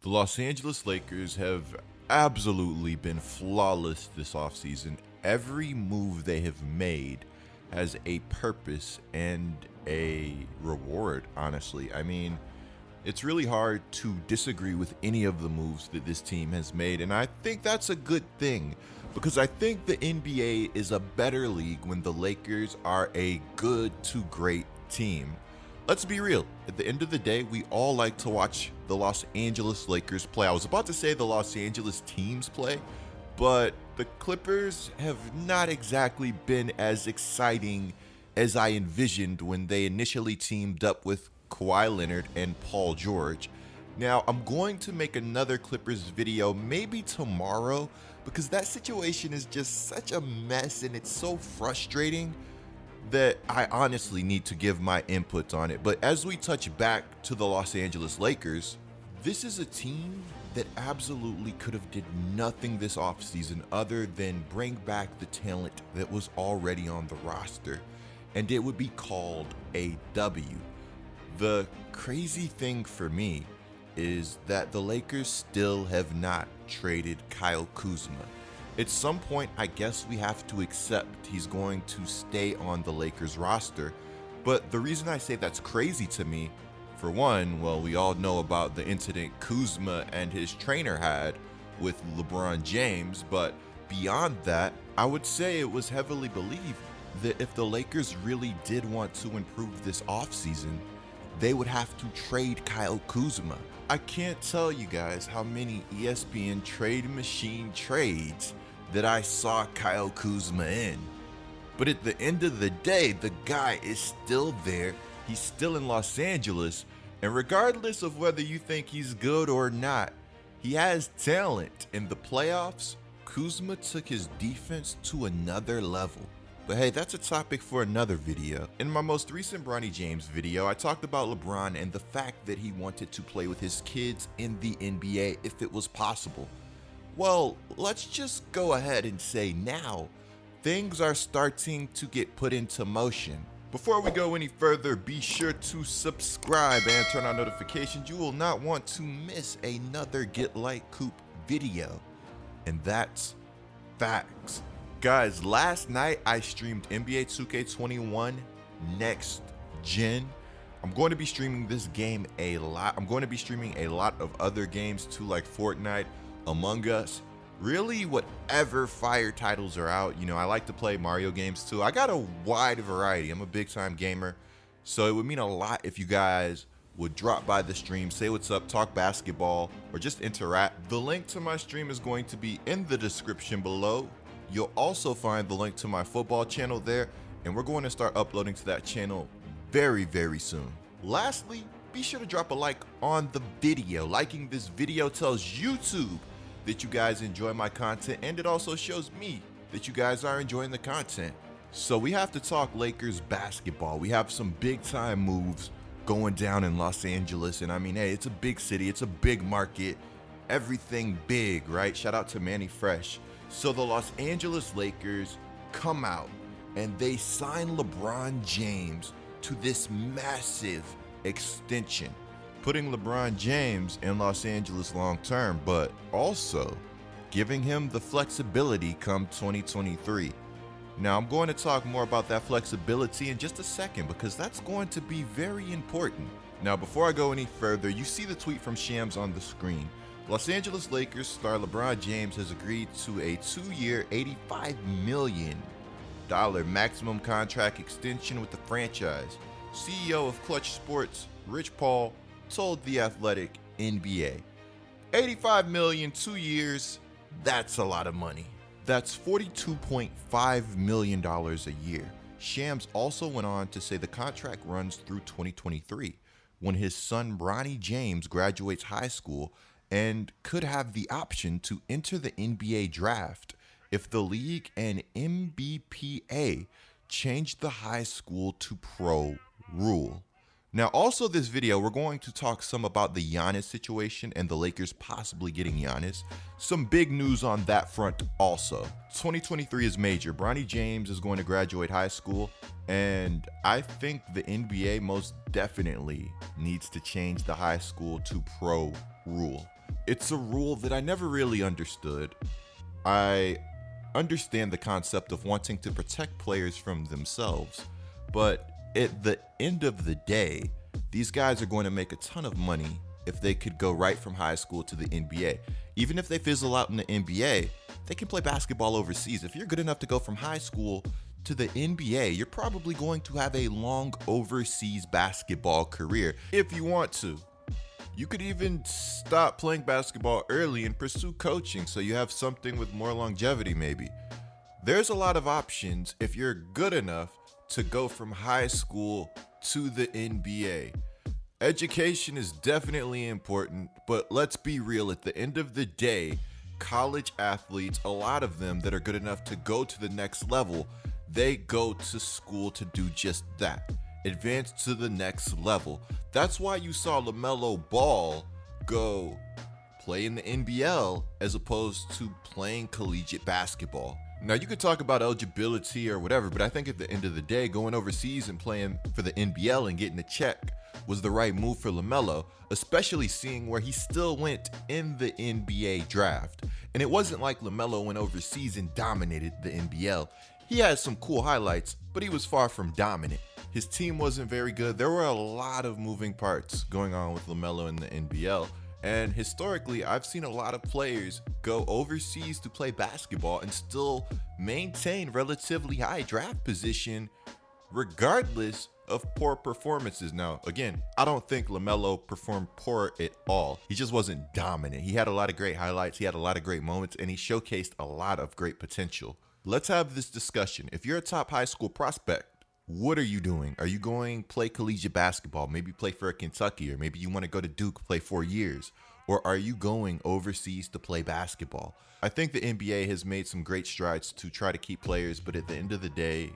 The Los Angeles Lakers have absolutely been flawless this offseason. Every move they have made has a purpose and a reward, honestly. I mean, it's really hard to disagree with any of the moves that this team has made, and I think that's a good thing because I think the NBA is a better league when the Lakers are a good to great team. Let's be real. At the end of the day, we all like to watch the Los Angeles Lakers play. I was about to say the Los Angeles teams play, but the Clippers have not exactly been as exciting as I envisioned when they initially teamed up with Kawhi Leonard and Paul George. Now, I'm going to make another Clippers video maybe tomorrow because that situation is just such a mess and it's so frustrating that I honestly need to give my input on it. But as we touch back to the Los Angeles Lakers, this is a team that absolutely could have did nothing this offseason other than bring back the talent that was already on the roster, and it would be called a W. The crazy thing for me is that the Lakers still have not traded Kyle Kuzma. At some point, I guess we have to accept he's going to stay on the Lakers roster. But the reason I say that's crazy to me, for one, well, we all know about the incident Kuzma and his trainer had with LeBron James. But beyond that, I would say it was heavily believed that if the Lakers really did want to improve this offseason, they would have to trade Kyle Kuzma. I can't tell you guys how many ESPN trade machine trades that I saw Kyle Kuzma in. But at the end of the day, the guy is still there. He's still in Los Angeles. And regardless of whether you think he's good or not, he has talent. In the playoffs, Kuzma took his defense to another level. But hey, that's a topic for another video. In my most recent Bronny James video, I talked about LeBron and the fact that he wanted to play with his kids in the NBA if it was possible. Well, let's just go ahead and say now, things are starting to get put into motion. Before we go any further, be sure to subscribe and turn on notifications. You will not want to miss another Get Like Coop video. And that's facts. Guys, last night I streamed NBA 2K21 Next Gen. I'm going to be streaming this game a lot. I'm going to be streaming a lot of other games too, like Fortnite, Among Us, really whatever fire titles are out. You know, I like to play Mario games too. I got a wide variety. I'm a big time gamer. So it would mean a lot if you guys would drop by the stream, say what's up, talk basketball, or just interact. The link to my stream is going to be in the description below. You'll also find the link to my football channel there, and we're going to start uploading to that channel very, very soon. Lastly, be sure to drop a like on the video. Liking this video tells YouTube that you guys enjoy my content, and it also shows me that you guys are enjoying the content. So we have to talk Lakers basketball. We have some big time moves going down in Los Angeles, and I mean, hey, it's a big city, it's a big market, everything big, right? Shout out to Manny Fresh. So the Los Angeles Lakers come out and they sign LeBron James to this massive extension, putting LeBron James in Los Angeles long term, but also giving him the flexibility come 2023. Now, I'm going to talk more about that flexibility in just a second because that's going to be very important. Now, before I go any further, you see the tweet from Shams on the screen. Los Angeles Lakers star LeBron James has agreed to a 2-year, $85 million maximum contract extension with the franchise. CEO of Clutch Sports, Rich Paul, told The Athletic NBA. $85 million, 2 years, that's a lot of money. That's $42.5 million a year. Shams also went on to say the contract runs through 2023, when his son Bronny James graduates high school and could have the option to enter the NBA draft if the league and NBPA changed the high school to pro rule. Now, also this video, we're going to talk some about the Giannis situation and the Lakers possibly getting Giannis. Some big news on that front also. 2023 is major. Bronny James is going to graduate high school, and I think the NBA most definitely needs to change the high school to pro rule. It's a rule that I never really understood. I understand the concept of wanting to protect players from themselves, but at the end of the day, these guys are going to make a ton of money if they could go right from high school to the NBA. Even if they fizzle out in the NBA, they can play basketball overseas. If you're good enough to go from high school to the NBA, you're probably going to have a long overseas basketball career if you want to. You could even stop playing basketball early and pursue coaching so you have something with more longevity maybe. There's a lot of options if you're good enough to go from high school to the NBA. Education is definitely important, but let's be real, at the end of the day, college athletes, a lot of them that are good enough to go to the next level, they go to school to do just that. Advance to the next level. That's why you saw LaMelo Ball go play in the NBL as opposed to playing collegiate basketball. Now, you could talk about eligibility or whatever, but I think at the end of the day, going overseas and playing for the NBL and getting a check was the right move for LaMelo, especially seeing where he still went in the NBA draft. And it wasn't like LaMelo went overseas and dominated the NBL. He had some cool highlights, but he was far from dominant. His team wasn't very good. There were a lot of moving parts going on with LaMelo in the NBL. And historically, I've seen a lot of players go overseas to play basketball and still maintain relatively high draft position regardless of poor performances. Now, again, I don't think LaMelo performed poor at all. He just wasn't dominant. He had a lot of great highlights. He had a lot of great moments, and he showcased a lot of great potential. Let's have this discussion. If you're a top high school prospect, what are you doing? Are you going play collegiate basketball? Maybe play for a Kentucky, or maybe you want to go to Duke, play 4 years. Or are you going overseas to play basketball? I think the NBA has made some great strides to try to keep players, but at the end of the day,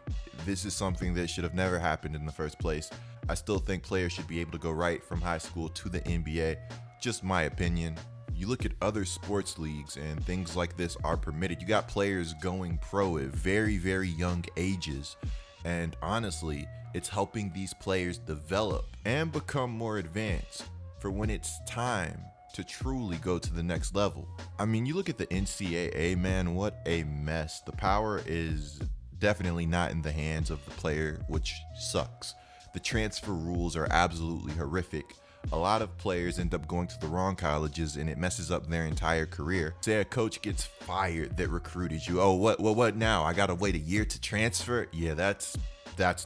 this is something that should have never happened in the first place. I still think players should be able to go right from high school to the NBA. Just my opinion. You look at other sports leagues and things like this are permitted. You got players going pro at very, very young ages. And honestly, it's helping these players develop and become more advanced for when it's time to truly go to the next level. I mean, you look at the NCAA, man, what a mess. The power is definitely not in the hands of the player, which sucks. The transfer rules are absolutely horrific. A lot of players end up going to the wrong colleges and it messes up their entire career. Say a coach gets fired that recruited you. Oh, what now? I gotta wait a year to transfer? Yeah, that's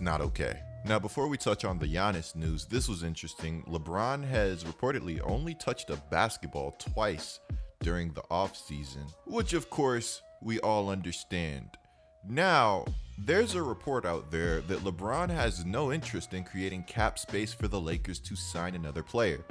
not okay. Now, before we touch on the Giannis news, this was interesting. LeBron has reportedly only touched a basketball twice during the offseason, which of course we all understand. Now, there's a report out there that LeBron has no interest in creating cap space for the Lakers to sign another player.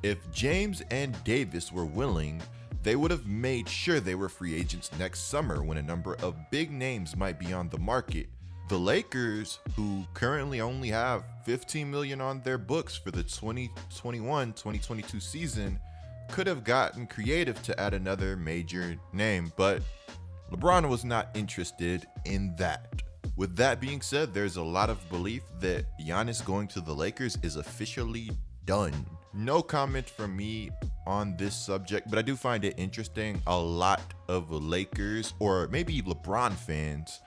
If James and Davis were willing, they would have made sure they were free agents next summer when a number of big names might be on the market. The Lakers, who currently only have $15 million on their books for the 2021-2022 season, could have gotten creative to add another major name, but LeBron was not interested in that. With that being said, there's a lot of belief that Giannis going to the Lakers is officially done. No comment from me on this subject, but I do find it interesting. A lot of Lakers, or maybe LeBron fans,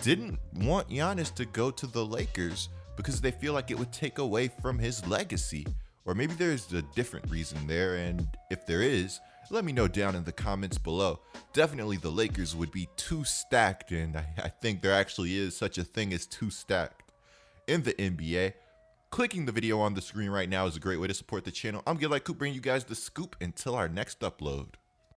didn't want Giannis to go to the Lakers because they feel like it would take away from his legacy. Or maybe there's a different reason there, and if there is, let me know down in the comments below. Definitely the Lakers would be too stacked, and I think there actually is such a thing as too stacked in the NBA. Clicking the video on the screen right now is a great way to support the channel. I'm GetLikeCoop, bringing you guys the scoop until our next upload.